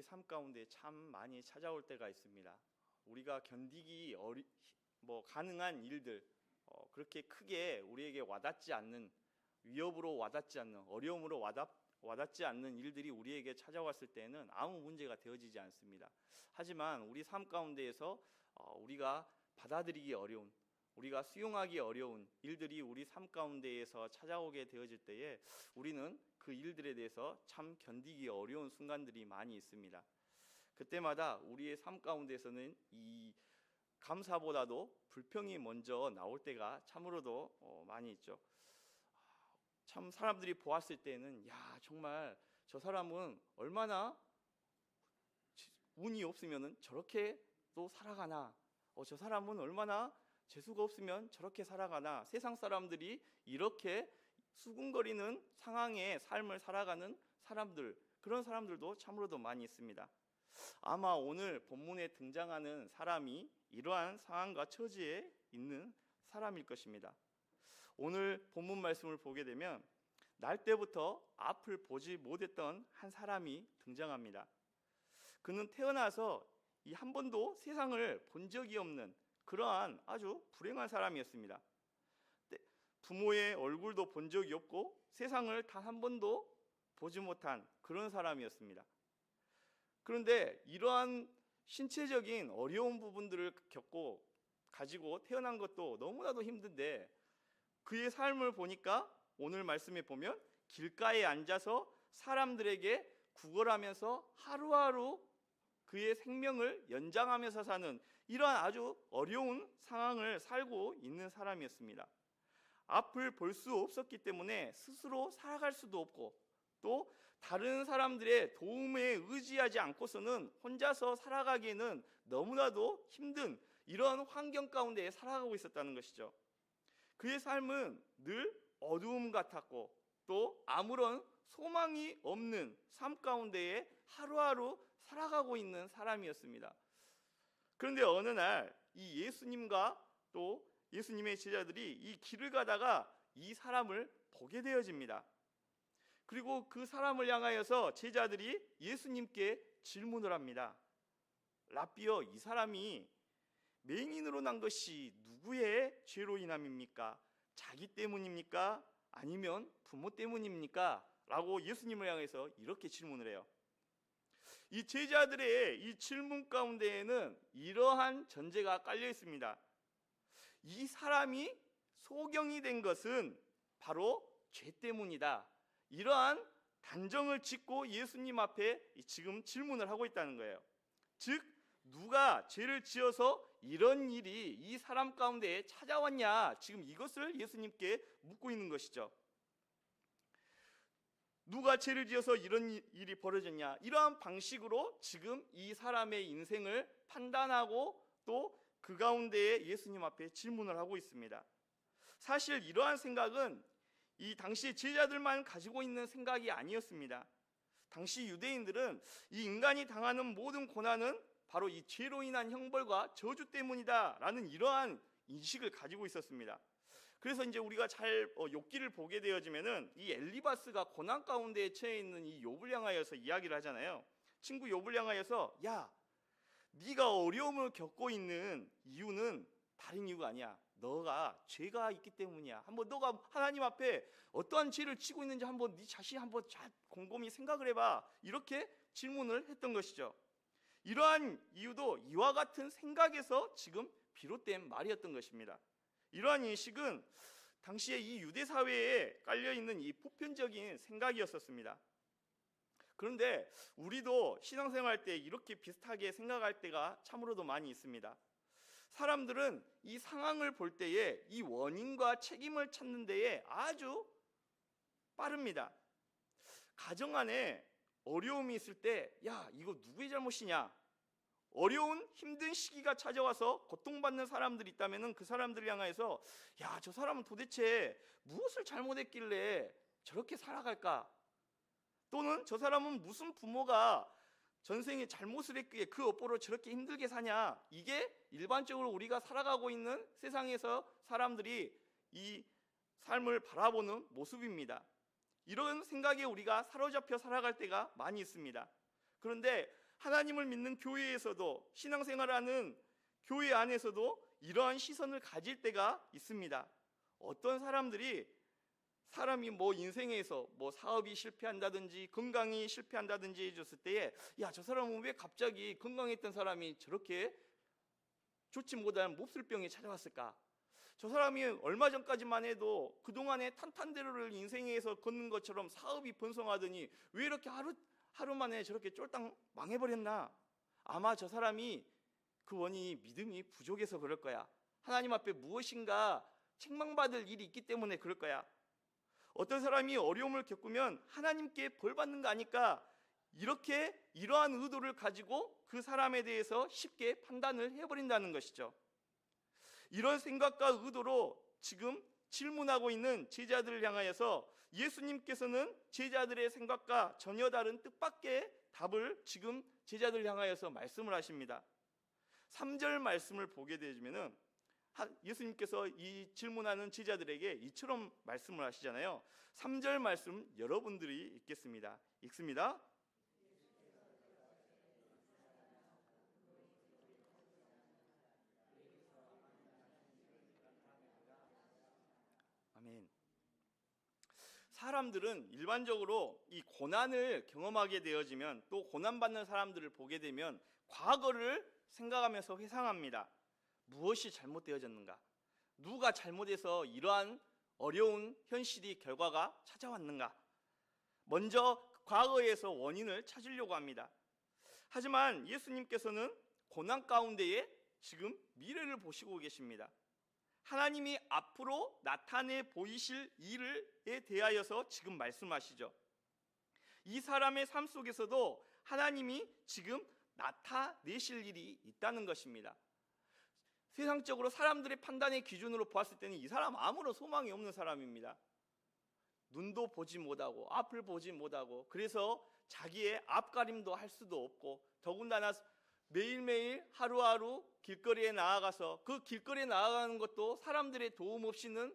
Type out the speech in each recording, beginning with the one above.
우리 삶 가운데 참 많이 찾아올 때가 있습니다. 우리가 견디기 가능한 일들, 그렇게 크게 우리에게 와닿지 않는, 위협으로 와닿지 않는, 어려움으로 와닿지 않는 일들이 우리에게 찾아왔을 때는 아무 문제가 되어지지 않습니다. 하지만 우리 삶 가운데에서 우리가 받아들이기 어려운, 우리가 수용하기 어려운 일들이 우리 삶 가운데에서 찾아오게 되어질 때에 우리는 그 일들에 대해서 참 견디기 어려운 순간들이 많이 있습니다. 그때마다 우리의 삶 가운데서는 이 감사보다도 불평이 먼저 나올 때가 참으로도 많이 있죠. 참 사람들이 보았을 때는 정말 저 사람은 얼마나 운이 없으면 저렇게 또 살아가나, 저 사람은 얼마나 재수가 없으면 저렇게 살아가나, 세상 사람들이 이렇게 수군거리는 상황의 삶을 살아가는 사람들, 그런 사람들도 참으로도 많이 있습니다. 아마 오늘 본문에 등장하는 사람이 이러한 상황과 처지에 있는 사람일 것입니다. 오늘 본문 말씀을 보게 되면 날 때부터 앞을 보지 못했던 한 사람이 등장합니다. 그는 태어나서 한 번도 세상을 본 적이 없는 그러한 아주 불행한 사람이었습니다. 부모의 얼굴도 본 적이 없고 세상을 단 한 번도 보지 못한 그런 사람이었습니다. 그런데 이러한 신체적인 어려운 부분들을 가지고 태어난 것도 너무나도 힘든데, 그의 삶을 보니까 오늘 말씀에 보면 길가에 앉아서 사람들에게 구걸하면서 하루하루 그의 생명을 연장하면서 사는 이러한 아주 어려운 상황을 살고 있는 사람이었습니다. 앞을 볼 수 없었기 때문에 스스로 살아갈 수도 없고, 또 다른 사람들의 도움에 의지하지 않고서는 혼자서 살아가기에는 너무나도 힘든 이런 환경 가운데 살아가고 있었다는 것이죠. 그의 삶은 늘 어두움 같았고, 또 아무런 소망이 없는 삶 가운데에 하루하루 살아가고 있는 사람이었습니다. 그런데 어느 날 이 예수님과 또 예수님의 제자들이 이 길을 가다가 이 사람을 보게 되어집니다. 그리고 그 사람을 향하여서 제자들이 예수님께 질문을 합니다. 라삐어, 이 사람이 맹인으로 난 것이 누구의 죄로 인함입니까? 자기 때문입니까? 아니면 부모 때문입니까? 라고 예수님을 향해서 이렇게 질문을 해요. 이 제자들의 이 질문 가운데에는 이러한 전제가 깔려 있습니다. 이 사람이 소경이 된 것은 바로 죄 때문이다. 이러한 단정을 짓고 예수님 앞에 지금 질문을 하고 있다는 거예요. 즉, 누가 죄를 지어서 이런 일이 이 사람 가운데 찾아왔냐, 지금 이것을 예수님께 묻고 있는 것이죠. 누가 죄를 지어서 이런 일이 벌어졌냐, 이러한 방식으로 지금 이 사람의 인생을 판단하고 또 그 가운데에 예수님 앞에 질문을 하고 있습니다. 사실 이러한 생각은 이 당시 제자들만 가지고 있는 생각이 아니었습니다. 당시 유대인들은 이 인간이 당하는 모든 고난은 바로 이 죄로 인한 형벌과 저주 때문이다라는 이러한 인식을 가지고 있었습니다. 그래서 이제 우리가 잘 욥기를 보게 되어지면은 이 엘리바스가 고난 가운데에 처해 있는 이 욥을 향하여서 이야기를 하잖아요. 친구 욥을 향하여서, 야, 네가 어려움을 겪고 있는 이유는 다른 이유가 아니야. 너가 죄가 있기 때문이야. 한번 너가 하나님 앞에 어떠한 죄를 지고 있는지 한번 네 자신 한번 잘 곰곰이 생각을 해봐. 이렇게 질문을 했던 것이죠. 이러한 이유도 이와 같은 생각에서 지금 비롯된 말이었던 것입니다. 이러한 인식은 당시에 이 유대 사회에 깔려있는 이 보편적인 생각이었었습니다. 그런데 우리도 신앙생활 때 이렇게 비슷하게 생각할 때가 참으로도 많이 있습니다. 사람들은 이 상황을 볼 때에 이 원인과 책임을 찾는 데에 아주 빠릅니다. 가정 안에 어려움이 있을 때, 야, 이거 누구의 잘못이냐? 어려운 힘든 시기가 찾아와서 고통받는 사람들이 있다면 그 사람들을 향해서, 야, 저 사람은 도대체 무엇을 잘못했길래 저렇게 살아갈까? 또는 저 사람은 무슨 부모가 전생에 잘못을 했기에 그 업보로 저렇게 힘들게 사냐? 이게 일반적으로 우리가 살아가고 있는 세상에서 사람들이 이 삶을 바라보는 모습입니다. 이런 생각에 우리가 사로잡혀 살아갈 때가 많이 있습니다. 그런데 하나님을 믿는 교회에서도, 신앙생활하는 교회 안에서도 이러한 시선을 가질 때가 있습니다. 어떤 사람이 인생에서 사업이 실패한다든지 건강이 실패한다든지 해줬을 때에, 야, 저 사람은 왜 갑자기 건강했던 사람이 저렇게 좋지 못한 몹쓸병이 찾아왔을까? 저 사람이 얼마 전까지만 해도 그동안에 탄탄대로를 인생에서 걷는 것처럼 사업이 번성하더니 왜 이렇게 하루 만에 저렇게 쫄딱 망해버렸나? 아마 저 사람이 그 원인이 믿음이 부족해서 그럴 거야. 하나님 앞에 무엇인가 책망받을 일이 있기 때문에 그럴 거야. 어떤 사람이 어려움을 겪으면 하나님께 벌 받는 거 아니까 이러한 의도를 가지고 그 사람에 대해서 쉽게 판단을 해버린다는 것이죠. 이런 생각과 의도로 지금 질문하고 있는 제자들을 향하여서 예수님께서는 제자들의 생각과 전혀 다른 뜻밖의 답을 지금 제자들을 향하여서 말씀을 하십니다. 3절 말씀을 보게 되면은 예수님께서 이 질문하는 제자들에게 이처럼 말씀을 하시잖아요. 3절 말씀 여러분들이 읽겠습니다. 읽습니다. 아멘. 사람들은 일반적으로 이 고난을 경험하게 되어지면, 또 고난받는 사람들을 보게 되면 과거를 생각하면서 회상합니다. 무엇이 잘못되어졌는가? 누가 잘못해서 이러한 어려운 현실이 결과가 찾아왔는가? 먼저 과거에서 원인을 찾으려고 합니다. 하지만 예수님께서는 고난 가운데에 지금 미래를 보시고 계십니다. 하나님이 앞으로 나타내 보이실 일에 대하여서 지금 말씀하시죠. 이 사람의 삶 속에서도 하나님이 지금 나타내실 일이 있다는 것입니다. 세상적으로 사람들의 판단의 기준으로 보았을 때는 이 사람 아무런 소망이 없는 사람입니다. 눈도 보지 못하고 앞을 보지 못하고, 그래서 자기의 앞가림도 할 수도 없고, 더군다나 매일매일 하루하루 길거리에 나아가서 그 길거리에 나아가는 것도 사람들의 도움 없이는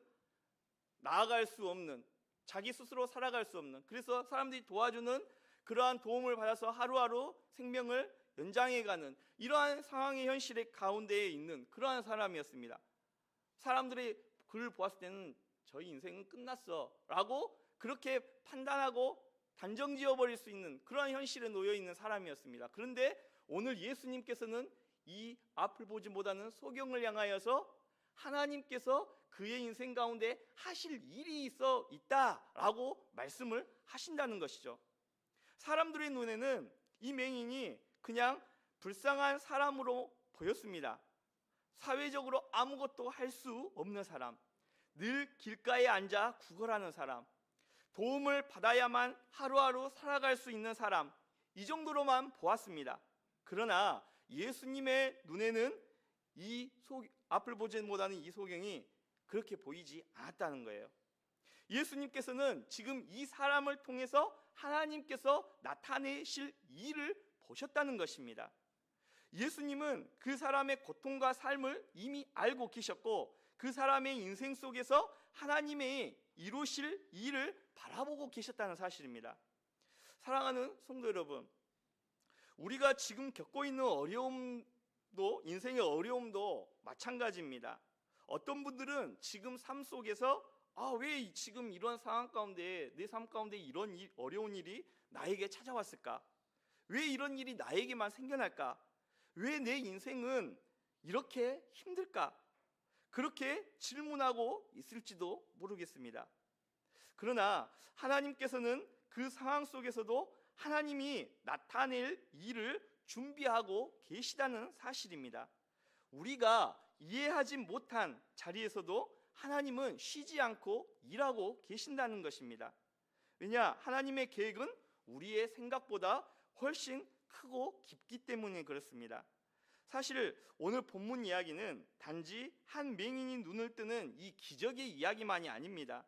나아갈 수 없는, 자기 스스로 살아갈 수 없는, 그래서 사람들이 도와주는 그러한 도움을 받아서 하루하루 생명을 연장해가는 이러한 상황의 현실의 가운데에 있는 그러한 사람이었습니다. 사람들이 그를 보았을 때는 저희 인생은 끝났어 라고 그렇게 판단하고 단정지어버릴 수 있는 그러한 현실에 놓여있는 사람이었습니다. 그런데 오늘 예수님께서는 이 앞을 보지 못하는 소경을 향하여서 하나님께서 그의 인생 가운데 하실 일이 있다라고 말씀을 하신다는 것이죠. 사람들의 눈에는 이 맹인이 그냥 불쌍한 사람으로 보였습니다. 사회적으로 아무것도 할 수 없는 사람, 늘 길가에 앉아 구걸하는 사람, 도움을 받아야만 하루하루 살아갈 수 있는 사람, 이 정도로만 보았습니다. 그러나 예수님의 눈에는 앞을 보지 못하는 이 소경이 그렇게 보이지 않았다는 거예요. 예수님께서는 지금 이 사람을 통해서 하나님께서 나타내실 일을 보셨다는 것입니다. 예수님은 그 사람의 고통과 삶을 이미 알고 계셨고, 그 사람의 인생 속에서 하나님의 이루실 일을 바라보고 계셨다는 사실입니다. 사랑하는 성도 여러분, 우리가 지금 겪고 있는 어려움도, 인생의 어려움도 마찬가지입니다. 어떤 분들은 지금 삶 속에서 왜 지금 이런 상황 가운데, 내 삶 가운데 이런 어려운 일이 나에게 찾아왔을까? 왜 이런 일이 나에게만 생겨날까? 왜 내 인생은 이렇게 힘들까? 그렇게 질문하고 있을지도 모르겠습니다. 그러나 하나님께서는 그 상황 속에서도 하나님이 나타낼 일을 준비하고 계시다는 사실입니다. 우리가 이해하지 못한 자리에서도 하나님은 쉬지 않고 일하고 계신다는 것입니다. 왜냐? 하나님의 계획은 우리의 생각보다 훨씬 크고 깊기 때문에 그렇습니다. 사실 오늘 본문 이야기는 단지 한 맹인이 눈을 뜨는 이 기적의 이야기만이 아닙니다.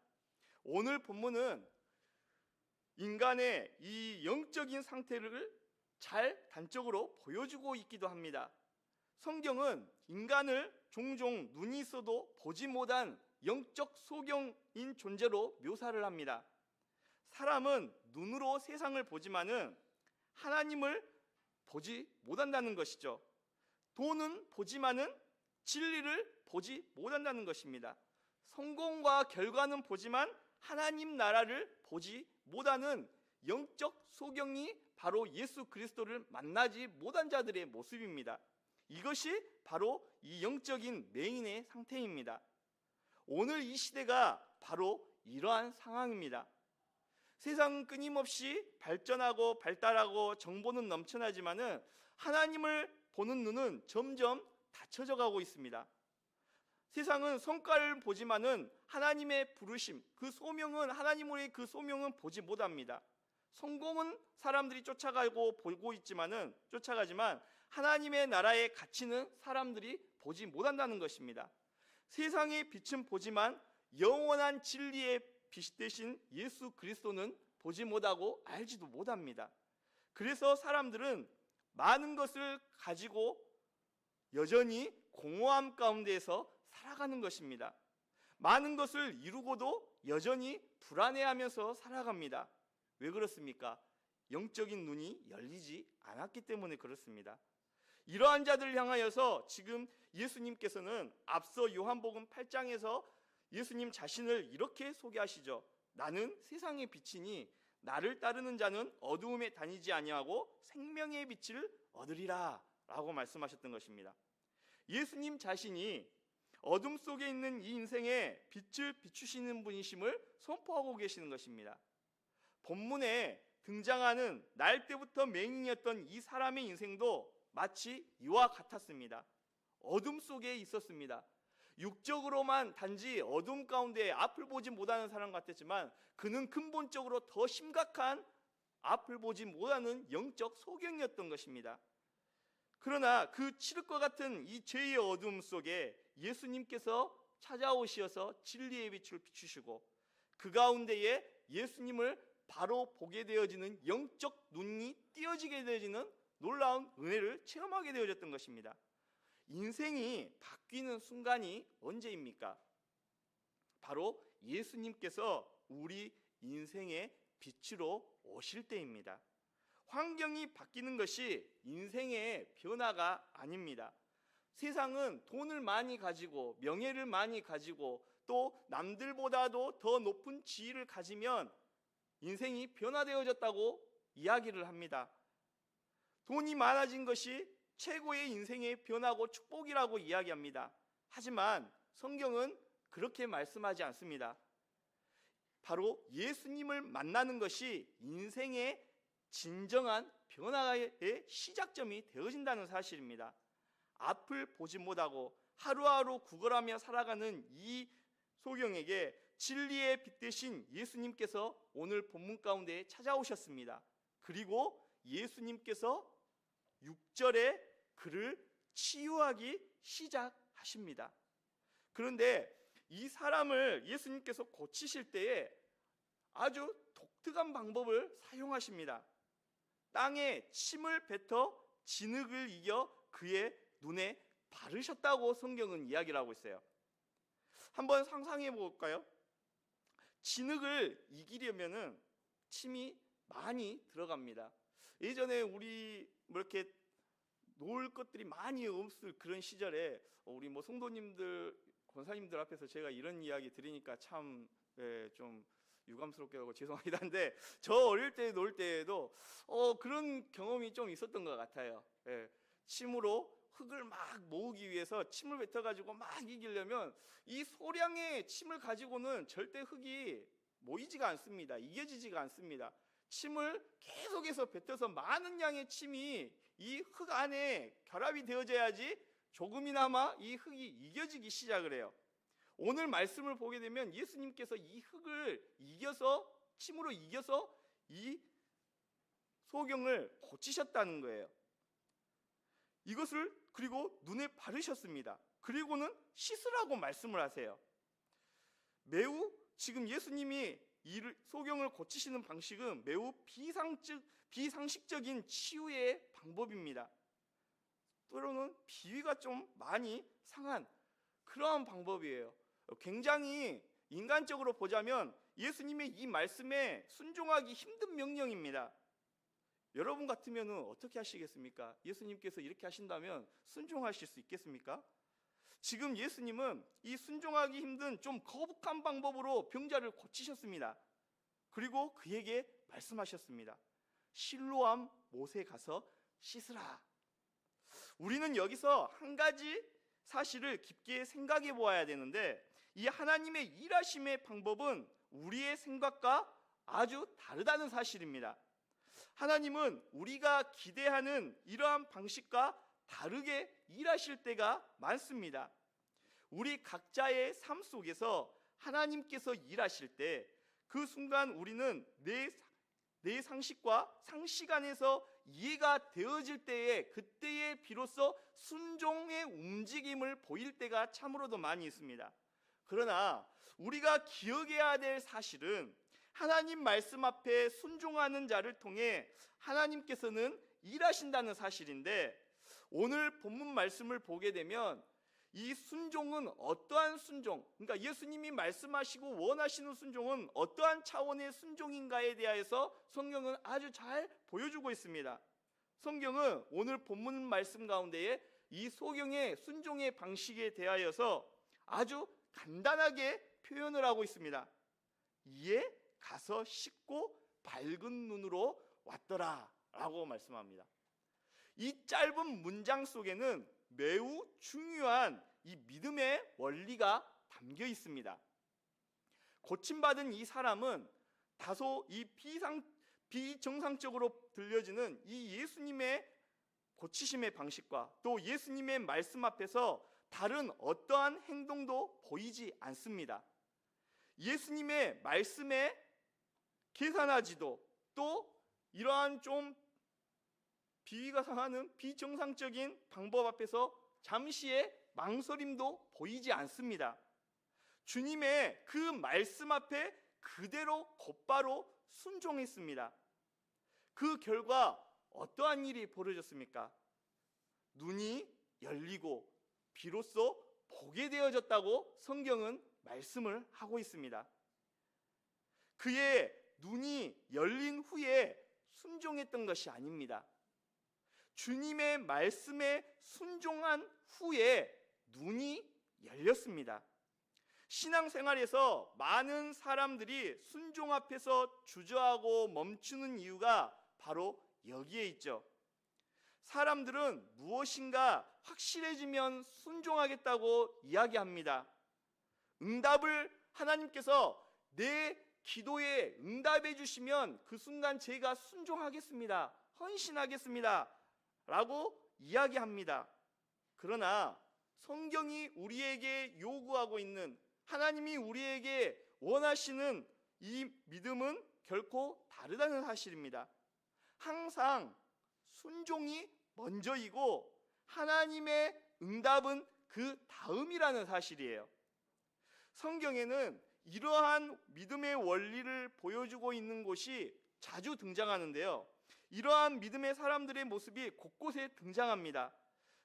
오늘 본문은 인간의 이 영적인 상태를 잘 단적으로 보여주고 있기도 합니다. 성경은 인간을 종종 눈이 있어도 보지 못한 영적 소경인 존재로 묘사를 합니다. 사람은 눈으로 세상을 보지만은 하나님을 보지 못한다는 것이죠. 돈은 보지만은 진리를 보지 못한다는 것입니다. 성공과 결과는 보지만 하나님 나라를 보지 못하는 영적 소경이 바로 예수 그리스도를 만나지 못한 자들의 모습입니다. 이것이 바로 이 영적인 맹인의 상태입니다. 오늘 이 시대가 바로 이러한 상황입니다. 세상은 끊임없이 발전하고 발달하고 정보는 넘쳐나지만은 하나님을 보는 눈은 점점 닫혀져 가고 있습니다. 세상은 성과를 보지만은 하나님의 부르심, 그 소명은 하나님의 그 소명은 보지 못합니다. 성공은 사람들이 쫓아가고 보고 있지만은 쫓아가지만 하나님의 나라의 가치는 사람들이 보지 못한다는 것입니다. 세상의 빛은 보지만 영원한 진리의 빛 대신 예수 그리스도는 보지 못하고 알지도 못합니다. 그래서 사람들은 많은 것을 가지고 여전히 공허함 가운데에서 살아가는 것입니다. 많은 것을 이루고도 여전히 불안해하면서 살아갑니다. 왜 그렇습니까? 영적인 눈이 열리지 않았기 때문에 그렇습니다. 이러한 자들을 향하여서 지금 예수님께서는 앞서 요한복음 8장에서 예수님 자신을 이렇게 소개하시죠. 나는 세상의 빛이니 나를 따르는 자는 어두움에 다니지 아니하고 생명의 빛을 얻으리라 라고 말씀하셨던 것입니다. 예수님 자신이 어둠 속에 있는 이 인생에 빛을 비추시는 분이심을 선포하고 계시는 것입니다. 본문에 등장하는 날 때부터 맹인이었던 이 사람의 인생도 마치 이와 같았습니다. 어둠 속에 있었습니다. 육적으로만 단지 어둠 가운데 앞을 보지 못하는 사람 같았지만 그는 근본적으로 더 심각한 앞을 보지 못하는 영적 소경이었던 것입니다. 그러나 그 칠흑과 같은 이 죄의 어둠 속에 예수님께서 찾아오셔서 진리의 빛을 비추시고 그 가운데에 예수님을 바로 보게 되어지는 영적 눈이 띄어지게 되어지는 놀라운 은혜를 체험하게 되어졌던 것입니다. 인생이 바뀌는 순간이 언제입니까? 바로 예수님께서 우리 인생의 빛으로 오실 때입니다. 환경이 바뀌는 것이 인생의 변화가 아닙니다. 세상은 돈을 많이 가지고 명예를 많이 가지고 또 남들보다도 더 높은 지위를 가지면 인생이 변화되어졌다고 이야기를 합니다. 돈이 많아진 것이 최고의 인생의 변화고 축복이라고 이야기합니다. 하지만 성경은 그렇게 말씀하지 않습니다. 바로 예수님을 만나는 것이 인생의 진정한 변화의 시작점이 되어진다는 사실입니다. 앞을 보지 못하고 하루하루 구걸하며 살아가는 이 소경에게 진리의 빛 대신 예수님께서 오늘 본문 가운데 찾아오셨습니다. 그리고 예수님께서 6절에 그를 치유하기 시작하십니다. 그런데 이 사람을 예수님께서 고치실 때에 아주 독특한 방법을 사용하십니다. 땅에 침을 뱉어 진흙을 이겨 그의 눈에 바르셨다고 성경은 이야기를 하고 있어요. 한번 상상해 볼까요? 진흙을 이기려면은 침이 많이 들어갑니다. 예전에 우리 이렇게 놓을 것들이 많이 없을 그런 시절에 우리 성도님들, 권사님들 앞에서 제가 이런 이야기 드리니까 참 좀 유감스럽게 하고 죄송합니다. 한데 저 어릴 때 놀 때에도 그런 경험이 좀 있었던 것 같아요. 침으로 흙을 막 모으기 위해서 침을 뱉어가지고 막 이기려면 이 소량의 침을 가지고는 절대 흙이 모이지가 않습니다. 이겨지지가 않습니다. 침을 계속해서 뱉어서 많은 양의 침이 이 흙 안에 결합이 되어져야지 조금이나마 이 흙이 이겨지기 시작을 해요. 오늘 말씀을 보게 되면 예수님께서 이 흙을 이겨서 침으로 이겨서 이 소경을 고치셨다는 거예요. 이것을 그리고 눈에 바르셨습니다. 그리고는 씻으라고 말씀을 하세요. 매우 지금 예수님이 이 소경을 고치시는 방식은 매우 비상식적인 치유의 방법입니다. 때로는 비위가 좀 많이 상한 그러한 방법이에요. 굉장히 인간적으로 보자면 예수님의 이 말씀에 순종하기 힘든 명령입니다. 여러분 같으면 어떻게 하시겠습니까? 예수님께서 이렇게 하신다면 순종하실 수 있겠습니까? 지금 예수님은 이 순종하기 힘든 좀 거북한 방법으로 병자를 고치셨습니다. 그리고 그에게 말씀하셨습니다. 실로암 못에 가서 씻으라. 우리는 여기서 한 가지 사실을 깊게 생각해 보아야 되는데, 이 하나님의 일하심의 방법은 우리의 생각과 아주 다르다는 사실입니다. 하나님은 우리가 기대하는 이러한 방식과 다르게 일하실 때가 많습니다. 우리 각자의 삶 속에서 하나님께서 일하실 때 그 순간 우리는 내 상식과 상식 안에서 이해가 되어질 때에, 그때에 비로소 순종의 움직임을 보일 때가 참으로도 많이 있습니다. 그러나 우리가 기억해야 될 사실은 하나님 말씀 앞에 순종하는 자를 통해 하나님께서는 일하신다는 사실인데, 오늘 본문 말씀을 보게 되면 이 순종은 어떠한 순종, 그러니까 예수님이 말씀하시고 원하시는 순종은 어떠한 차원의 순종인가에 대해서 성경은 아주 잘 보여주고 있습니다. 성경은 오늘 본문 말씀 가운데에 이 소경의 순종의 방식에 대하여서 아주 간단하게 표현을 하고 있습니다. 이에 가서 씻고 밝은 눈으로 왔더라 라고 말씀합니다. 이 짧은 문장 속에는 매우 중요한 이 믿음의 원리가 담겨 있습니다. 고침받은 이 사람은 다소 이 비정상적으로 들려지는 이 예수님의 고치심의 방식과 또 예수님의 말씀 앞에서 다른 어떠한 행동도 보이지 않습니다. 예수님의 말씀에 계산하지도, 또 이러한 좀 비위가 상하는 비정상적인 방법 앞에서 잠시의 망설임도 보이지 않습니다. 주님의 그 말씀 앞에 그대로 곧바로 순종했습니다. 그 결과 어떠한 일이 벌어졌습니까? 눈이 열리고 비로소 보게 되어졌다고 성경은 말씀을 하고 있습니다. 그의 눈이 열린 후에 순종했던 것이 아닙니다. 주님의 말씀에 순종한 후에 눈이 열렸습니다. 신앙생활에서 많은 사람들이 순종 앞에서 주저하고 멈추는 이유가 바로 여기에 있죠. 사람들은 무엇인가 확실해지면 순종하겠다고 이야기합니다. 응답을 하나님께서 내 기도에 응답해 주시면 그 순간 제가 순종하겠습니다, 헌신하겠습니다 라고 이야기합니다. 그러나 성경이 우리에게 요구하고 있는, 하나님이 우리에게 원하시는 이 믿음은 결코 다르다는 사실입니다. 항상 순종이 먼저이고 하나님의 응답은 그 다음이라는 사실이에요. 성경에는 이러한 믿음의 원리를 보여주고 있는 곳이 자주 등장하는데요. 이러한 믿음의 사람들의 모습이 곳곳에 등장합니다.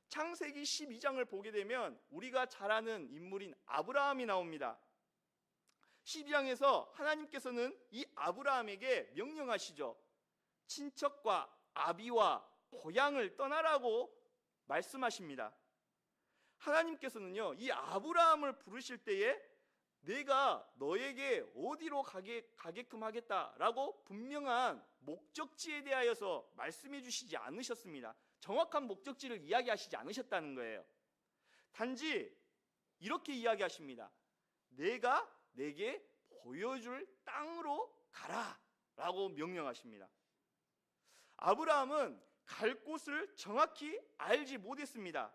창세기 12장을 보게 되면 우리가 잘 아는 인물인 아브라함이 나옵니다. 12장에서 하나님께서는 이 아브라함에게 명령하시죠. 친척과 아비와 고향을 떠나라고 말씀하십니다. 하나님께서는요, 이 아브라함을 부르실 때에 내가 너에게 어디로 가게끔 하겠다라고 분명한 목적지에 대하여서 말씀해 주시지 않으셨습니다. 정확한 목적지를 이야기하시지 않으셨다는 거예요. 단지 이렇게 이야기하십니다. 내가 내게 보여줄 땅으로 가라 라고 명령하십니다. 아브라함은 갈 곳을 정확히 알지 못했습니다.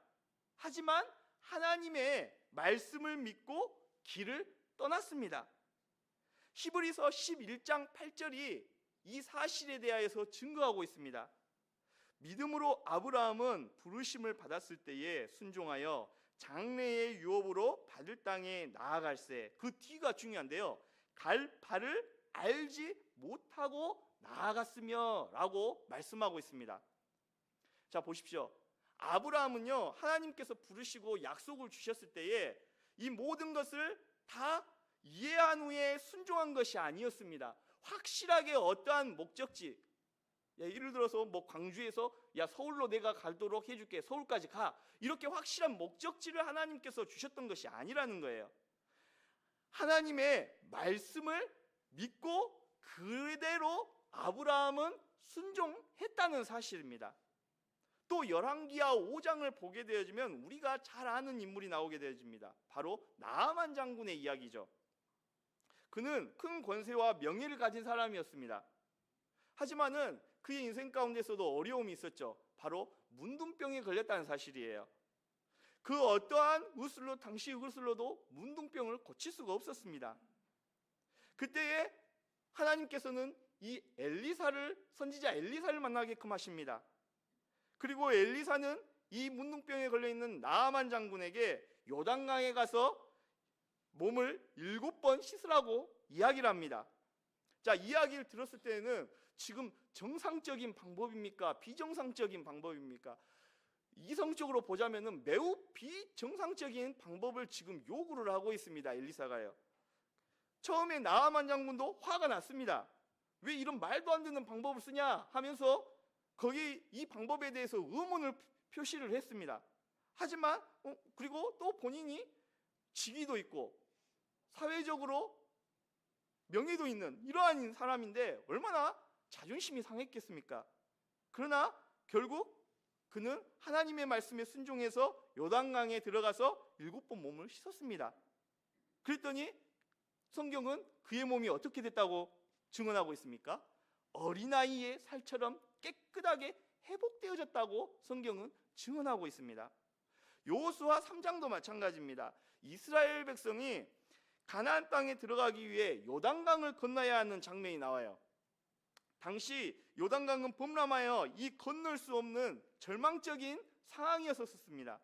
하지만 하나님의 말씀을 믿고 길을 떠났습니다. 히브리서 11장 8절이 이 사실에 대하여서 증거하고 있습니다. 믿음으로 아브라함은 부르심을 받았을 때에 순종하여 장래의 유업으로 받을 땅에 나아갈세. 그 뒤가 중요한데요. 갈 바를 알지 못하고 나아갔으며 라고 말씀하고 있습니다. 자, 보십시오. 아브라함은요, 하나님께서 부르시고 약속을 주셨을 때에 이 모든 것을 다 이해한 후에 순종한 것이 아니었습니다. 확실하게 어떠한 목적지, 예를 들어서 뭐 광주에서 야 서울로 내가 가도록 해줄게, 서울까지 가, 이렇게 확실한 목적지를 하나님께서 주셨던 것이 아니라는 거예요. 하나님의 말씀을 믿고 그대로 아브라함은 순종했다는 사실입니다. 또 열왕기하 5장을 보게 되어지면 우리가 잘 아는 인물이 나오게 되어집니다. 바로 나아만 장군의 이야기죠. 그는 큰 권세와 명예를 가진 사람이었습니다. 하지만은 그의 인생 가운데서도 어려움이 있었죠. 바로 문둥병에 걸렸다는 사실이에요. 그 어떠한 의술로, 당시 의술로도 문둥병을 고칠 수가 없었습니다. 그때에 하나님께서는 이 선지자 엘리사를 만나게끔 하십니다. 그리고 엘리사는 이 문둥병에 걸려있는 나아만 장군에게 요단강에 가서 몸을 7번 씻으라고 이야기를 합니다. 자, 이야기를 들었을 때는 지금 정상적인 방법입니까? 비정상적인 방법입니까? 이성적으로 보자면은 매우 비정상적인 방법을 지금 요구를 하고 있습니다. 엘리사가요. 처음에 나아만 장군도 화가 났습니다. 왜 이런 말도 안 되는 방법을 쓰냐 하면서 거기 이 방법에 대해서 의문을 표시를 했습니다. 하지만 그리고 또 본인이 직위도 있고 사회적으로 명예도 있는 이러한 사람인데 얼마나 자존심이 상했겠습니까? 그러나 결국 그는 하나님의 말씀에 순종해서 요단강에 들어가서 7번 몸을 씻었습니다. 그랬더니 성경은 그의 몸이 어떻게 됐다고 증언하고 있습니까? 어린아이의 살처럼 깨끗하게 회복되어졌다고 성경은 증언하고 있습니다. 여호수아 3장도 마찬가지입니다. 이스라엘 백성이 가나안 땅에 들어가기 위해 요단강을 건너야 하는 장면이 나와요. 당시 요단강은 범람하여 이 건널 수 없는 절망적인 상황이었었습니다.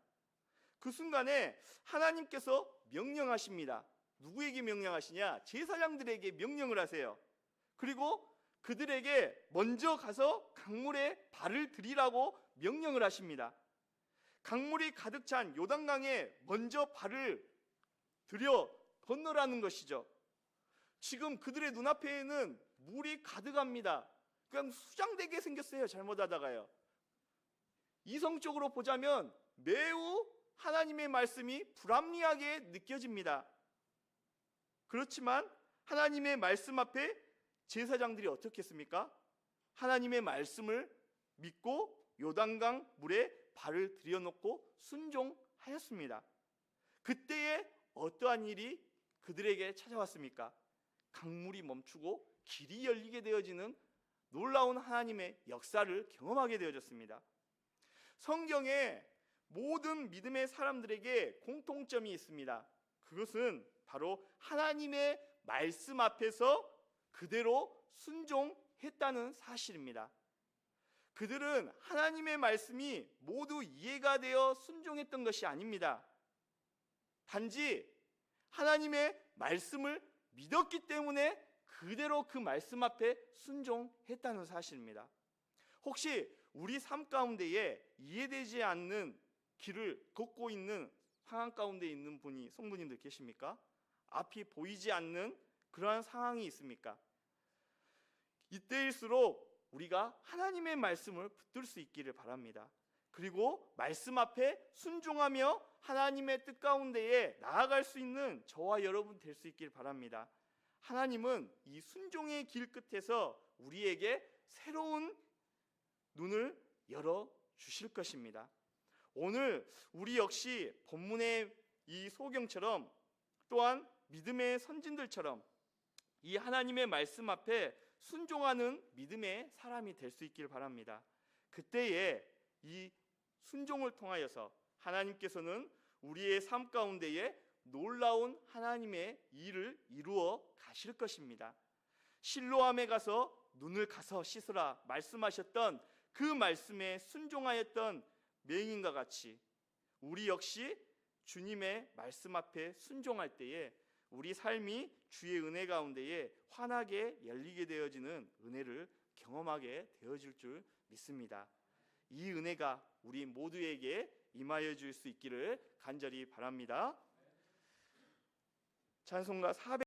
그 순간에 하나님께서 명령하십니다. 누구에게 명령하시냐? 제사장들에게 명령을 하세요. 그리고 그들에게 먼저 가서 강물에 발을 들이라고 명령을 하십니다. 강물이 가득 찬 요단강에 먼저 발을 들여 건너라는 것이죠. 지금 그들의 눈앞에는 물이 가득합니다. 그냥 수장되게 생겼어요. 잘못하다가요. 이성적으로 보자면 매우 하나님의 말씀이 불합리하게 느껴집니다. 그렇지만 하나님의 말씀 앞에 제사장들이 어떻게 했습니까? 하나님의 말씀을 믿고 요단강 물에 발을 들여놓고 순종하였습니다. 그때에 어떠한 일이 그들에게 찾아왔습니까? 강물이 멈추고 길이 열리게 되어지는 놀라운 하나님의 역사를 경험하게 되어졌습니다. 성경에 모든 믿음의 사람들에게 공통점이 있습니다. 그것은 바로 하나님의 말씀 앞에서 그대로 순종했다는 사실입니다. 그들은 하나님의 말씀이 모두 이해가 되어 순종했던 것이 아닙니다. 단지 하나님의 말씀을 믿었기 때문에 그대로 그 말씀 앞에 순종했다는 사실입니다. 혹시 우리 삶 가운데에 이해되지 않는 길을 걷고 있는 상황 가운데 있는 분이 성도님들 계십니까? 앞이 보이지 않는 그러한 상황이 있습니까? 이때일수록 우리가 하나님의 말씀을 붙들 수 있기를 바랍니다. 그리고 말씀 앞에 순종하며 하나님의 뜻 가운데에 나아갈 수 있는 저와 여러분 될 수 있기를 바랍니다. 하나님은 이 순종의 길 끝에서 우리에게 새로운 눈을 열어 주실 것입니다. 오늘 우리 역시 본문의 이 소경처럼 또한 믿음의 선진들처럼 이 하나님의 말씀 앞에 순종하는 믿음의 사람이 될 수 있기를 바랍니다. 그때에 이 순종을 통하여서 하나님께서는 우리의 삶 가운데에 놀라운 하나님의 일을 이루어 가실 것입니다. 실로암에 가서 눈을 가서 씻으라 말씀하셨던 그 말씀에 순종하였던 맹인과 같이 우리 역시 주님의 말씀 앞에 순종할 때에 우리 삶이 주의 은혜 가운데에 환하게 열리게 되어지는 은혜를 경험하게 되어질 줄 믿습니다. 이 은혜가 우리 모두에게 임하여 줄 수 있기를 간절히 바랍니다. 찬송가 400